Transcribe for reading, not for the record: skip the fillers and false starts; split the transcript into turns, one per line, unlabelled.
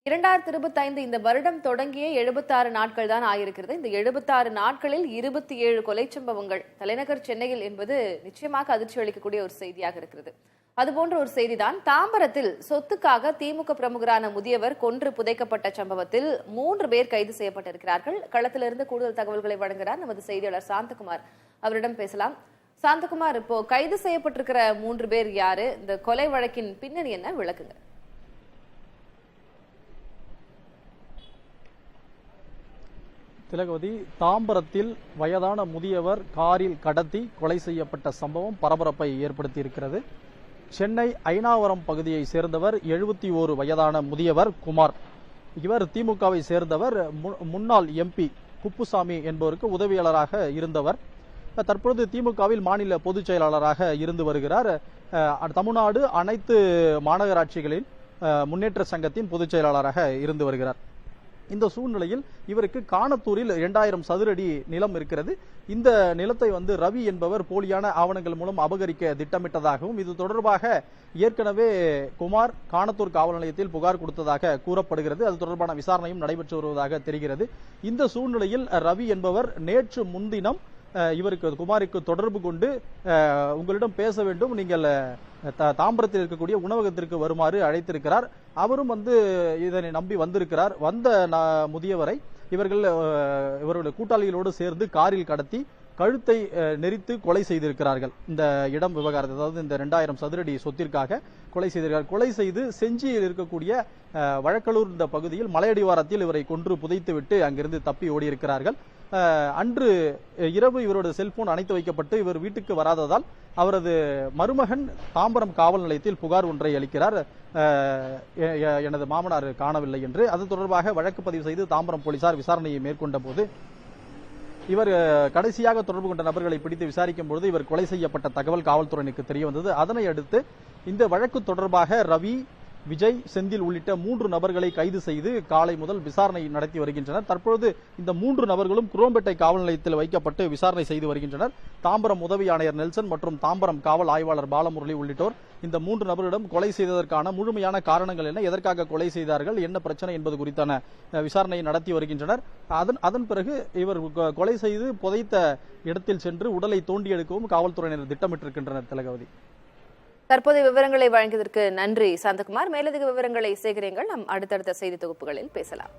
2025 இந்த வருடம் தொடங்கிய 76 நாட்கள் தான் ஆயிருக்கிறது. இந்த 76 நாட்களில் 27 கொலை சம்பவங்கள் தலைநகர் சென்னையில் என்பது நிச்சயமாக அதிர்ச்சி அளிக்கக்கூடிய ஒரு செய்தியாக இருக்கிறது. அதுபோன்ற ஒரு செய்திதான் தாம்பரத்தில் சொத்துக்காக திமுக பிரமுகரான முதியவர் கொன்று புதைக்கப்பட்ட சம்பவத்தில் 3 பேர் கைது செய்யப்பட்டிருக்கிறார்கள். களத்திலிருந்து கூடுதல் தகவல்களை வழங்குகிறார் நமது செய்தியாளர் சாந்தகுமார். அவரிடம் பேசலாம். சாந்தகுமார், இப்போ கைது செய்யப்பட்டிருக்கிற 3 பேர் யாரு? இந்த கொலை வழக்கின் பின்னணி என்ன, விளக்குங்க.
திலகவதி, தாம்பரத்தில் வயதான முதியவர் காரில் கடத்தி கொலை செய்யப்பட்ட சம்பவம் பரபரப்பை ஏற்படுத்தி இருக்கிறது. சென்னை ஐனாவரம் பகுதியை சேர்ந்தவர் 71 வயதான முதியவர் குமார். இவர் திமுகவை சேர்ந்தவர். முன்னாள் எம்பி குப்புசாமி என்பவருக்கு உதவியாளராக இருந்தவர். தற்பொழுது திமுகவில் மாநில பொதுச் செயலாளராக இருந்து வருகிறார். தமிழ்நாடு அனைத்து மாநகராட்சிகளின் முன்னேற்ற சங்கத்தின் பொதுச் செயலாளராக இருந்து வருகிறார். இந்த சூழ்நிலையில் இவருக்கு காணத்தூரில் 2000 சதுரடி நிலம் இருக்கிறது. இந்த நிலத்தை ரவி என்பவர் போலியான ஆவணங்கள் மூலம் அபகரிக்க திட்டமிட்டதாகவும், இது தொடர்பாக ஏற்கனவே குமார் காணத்தூர் காவல் நிலையத்தில் புகார் கொடுத்ததாக கூறப்படுகிறது. அது தொடர்பான விசாரணையும் நடைபெற்று வருவதாக தெரிகிறது. இந்த சூழ்நிலையில் ரவி என்பவர் நேற்று முன்தினம் குமாருக்கு தொடர்பு கொண்டு உங்களிடம் பேச வேண்டும், நீங்கள் தாம்பரத்தில் இருக்கக்கூடிய உணவகத்திற்கு வருமாறு அழைத்திருக்கிறார். அவரும் இதனை நம்பி வந்திருக்கிறார். வந்த முதியவரை இவர்களுடைய கூட்டாளிகளோடு சேர்ந்து காரில் கடத்தி கழுத்தை நெரித்து கொலை செய்திருக்கிறார்கள். இந்த இடம் விவகாரத்தை, அதாவது இந்த 2000 சதுரடி சொத்திற்காக கொலை செய்திருக்கிறார். கொலை செய்து செஞ்சியில் இருக்கக்கூடிய வழக்கலூர் இந்த பகுதியில் மலையடிவாரத்தில் இவரை கொன்று புதைத்துவிட்டு அங்கிருந்து தப்பி ஓடியிருக்கிறார்கள். அன்று இரவு இவருடைய செல்போன் அணைத்து வைக்கப்பட்டு இவர் வீட்டுக்கு வராததால் அவரது மருமகன் தாம்பரம் காவல் நிலையத்தில் புகார் ஒன்றை அளிக்கிறார். எனது மாமனார் காணவில்லை என்று. அது தொடர்பாக வழக்கு பதிவு செய்து தாம்பரம் போலீசார் விசாரணையை மேற்கொண்ட போது இவர் கடைசியாக தொடர்பு கொண்ட நபர்களை பிடித்து விசாரிக்கும் பொழுது இவர் கொலை செய்யப்பட்ட தகவல் காவல்துறையினருக்கு தெரிய வந்தது. அதனை அடுத்து இந்த வழக்கு தொடர்பாக ரவி, விஜய், செந்தில் உள்ளிட்ட 3 நபர்களை கைது செய்து காலை முதல் விசாரணை நடத்தி வருகின்றனர். தற்பொழுது இந்த 3 நபர்களும் குரோம்பேட்டை காவல் நிலையத்தில் வைக்கப்பட்டு விசாரணை செய்து வருகின்றனர். தாம்பரம் உதவி ஆணையர் நெல்சன் மற்றும் தாம்பரம் காவல் ஆய்வாளர் பாலமுரளி உள்ளிட்டோர் இந்த 3 நபரிடம் கொலை செய்ததற்கான முழுமையான காரணங்கள் என்ன, எதற்காக கொலை செய்தார்கள், என்ன பிரச்சனை என்பது குறித்தான விசாரணையை நடத்தி வருகின்றனர். அதன் பிறகு இவர் கொலை செய்து புதைத்த இடத்தில் சென்று உடலை தோண்டி எடுக்கவும் காவல்துறையினர் திட்டமிட்டிருக்கின்றனர். திலகவதி,
தற்போதைய விவரங்களை வழங்கியதற்கு நன்றி சாந்தகுமார். மேலதிக விவரங்களை சேகரியுங்கள். நாம் அடுத்தடுத்த செய்தி தொகுப்புகளில் பேசலாம்.